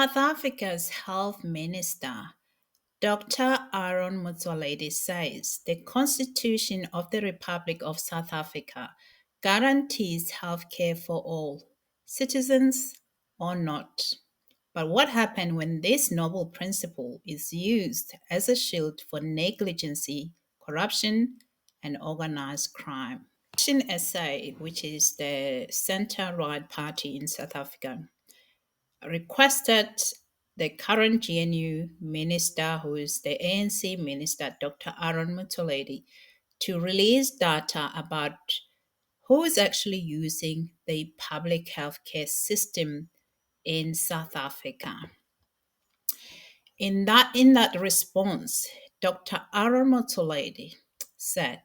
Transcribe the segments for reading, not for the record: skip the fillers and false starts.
South Africa's Health Minister, Dr. Aaron Motsoaledi, says the Constitution of the Republic of South Africa guarantees healthcare for all, citizens or not. But what happens when this noble principle is used as a shield for negligence, corruption, and organized crime? Action SA, which is the centre-right party in South Africa, requested the current GNU minister, who is the ANC minister, Dr. Aaron Motsoaledi, to release data about who is actually using the public healthcare system in South Africa. In that response, Dr. Aaron Motsoaledi said,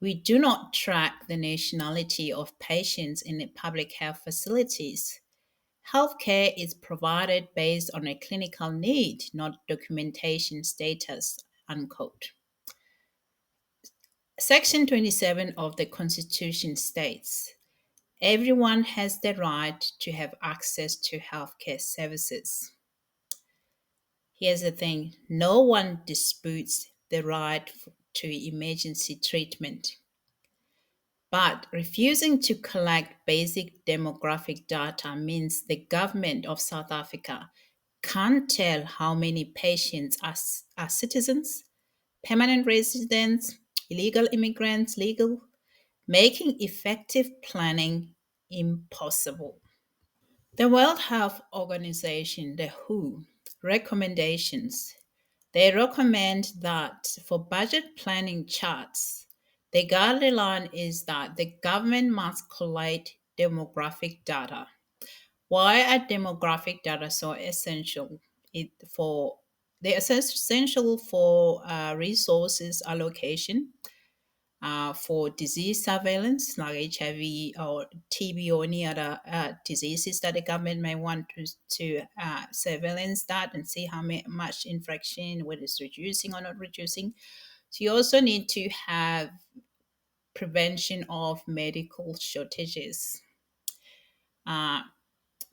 "We do not track the nationality of patients in the public health facilities. Healthcare is provided based on a clinical need, not documentation status." Unquote. Section 27 of the Constitution states, "Everyone has the right to have access to healthcare services." Here's the thing, no one disputes the right to emergency treatment. But refusing to collect basic demographic data means the government of South Africa can't tell how many patients are citizens, permanent residents, illegal immigrants, legal, making effective planning impossible. The World Health Organization, the WHO, recommendations. They recommend that for budget planning charts, the guideline is that the government must collect demographic data. Why are demographic data so essential? They're essential for resources allocation, for disease surveillance like HIV or TB or any other diseases that the government may want to surveillance that and see how much infection, whether it's reducing or not reducing. So you also need to have prevention of medical shortages,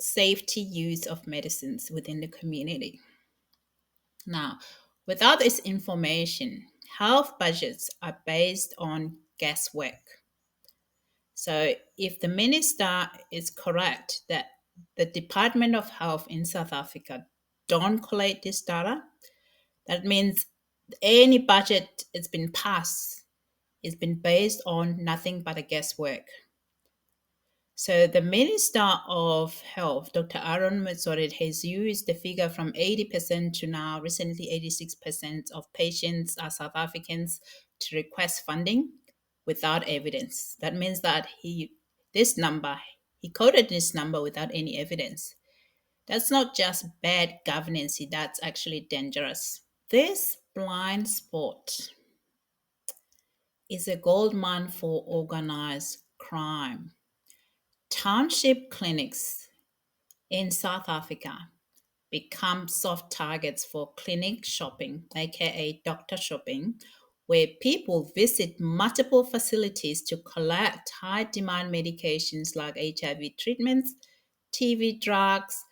safety use of medicines within the community. Now, without this information, health budgets are based on guesswork. So, if the minister is correct that the Department of Health in South Africa don't collect this data, that means any budget that's been passed has been based on nothing but a guesswork. So the Minister of Health, Dr. Aaron Motsoaledi, has used the figure from 80% to now recently 86% of patients are South Africans to request funding without evidence. That means that he quoted this number without any evidence. That's not just bad governance, that's actually dangerous. This blind spot is a goldmine for organized crime. Township clinics in South Africa become soft targets for clinic shopping, aka doctor shopping, where people visit multiple facilities to collect high demand medications like HIV treatments, TB drugs,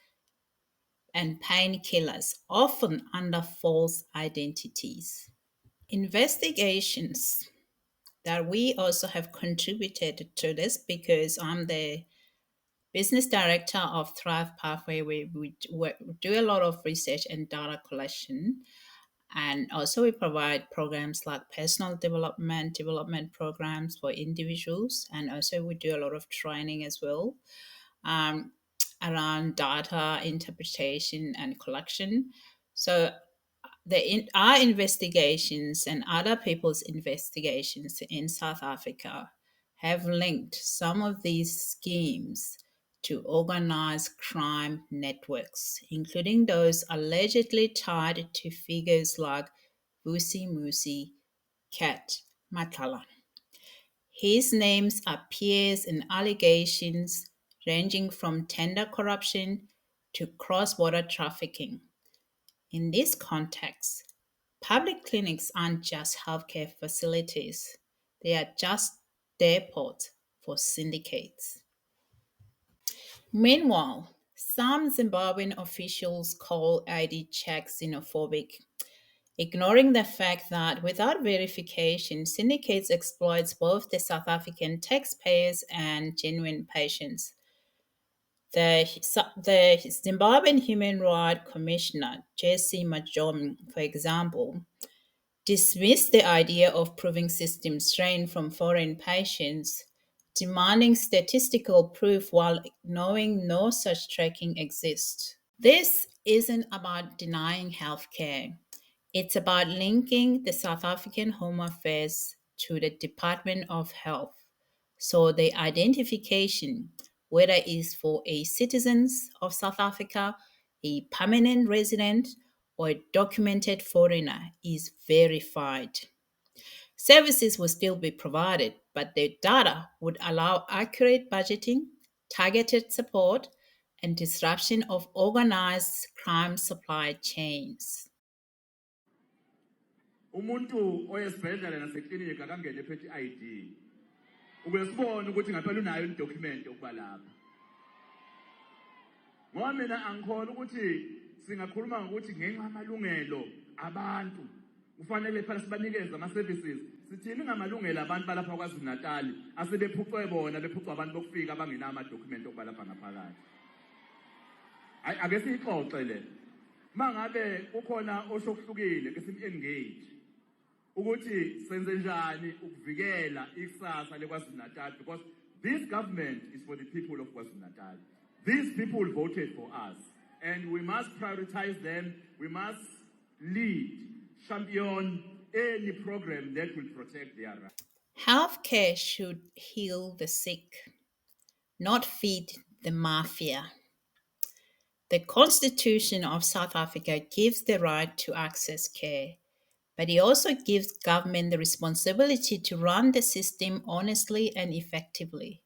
and painkillers, often under false identities. Investigations that we also have contributed to this because I'm the business director of Thrive Pathway, where we do a lot of research and data collection. And also we provide programs like personal development programs for individuals. And also we do a lot of training as well around data interpretation and collection. So our investigations and other people's investigations in South Africa have linked some of these schemes to organized crime networks, including those allegedly tied to figures like Vusimuzi, Cat, Matlala. His names appears in allegations ranging from tender corruption to cross-border trafficking. In this context, public clinics aren't just healthcare facilities, they are just depots for syndicates. Meanwhile, Some Zimbabwean officials call ID checks xenophobic, ignoring the fact that without verification, syndicates exploits both the South African taxpayers and genuine patients. The Zimbabwean Human Rights Commissioner, Jessie Majome, for example, dismissed the idea of proving system strain from foreign patients, demanding statistical proof while knowing no such tracking exists. This isn't about denying healthcare. It's about linking the South African Home Affairs to the Department of Health. So the identification, whether it is for a citizen of South Africa, a permanent resident, or a documented foreigner, is verified. Services will still be provided, but the data would allow accurate budgeting, targeted support, and disruption of organized crime supply chains. Umuntu oyesibhedlela naseklinika akangene ephethe i-ID ube sibona ukuthi ngaphela unayo idocument yokuba lapha. Ngoba mina angikholwa ukuthi singakhuluma ngokuthi ngenxa yamalungelo abantu kufanele phela sibanikeze ama-services. Sithini ngamalungelo abantu balapha kwaZulu-Natal asebephucwe bona bephucwa abantu bokufika abangenawo amadocument okuba lapha ngaphakathi. Ake siyixoxe le. Mangabe ukhona oshokuhlukile ke sim-engage ukuthi senze njani ukuvikela ikusasa leKwaZulu-Natal, because this government is for the people of KwaZulu-Natal. These people voted for us and we must prioritize them. We must lead, champion any program that will protect their rights. Healthcare should heal the sick, not feed the mafia. The Constitution of South Africa gives the right to access care, but it also gives government the responsibility to run the system honestly and effectively.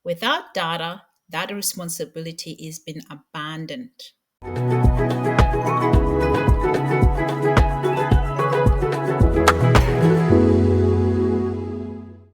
Without data, that responsibility is being abandoned.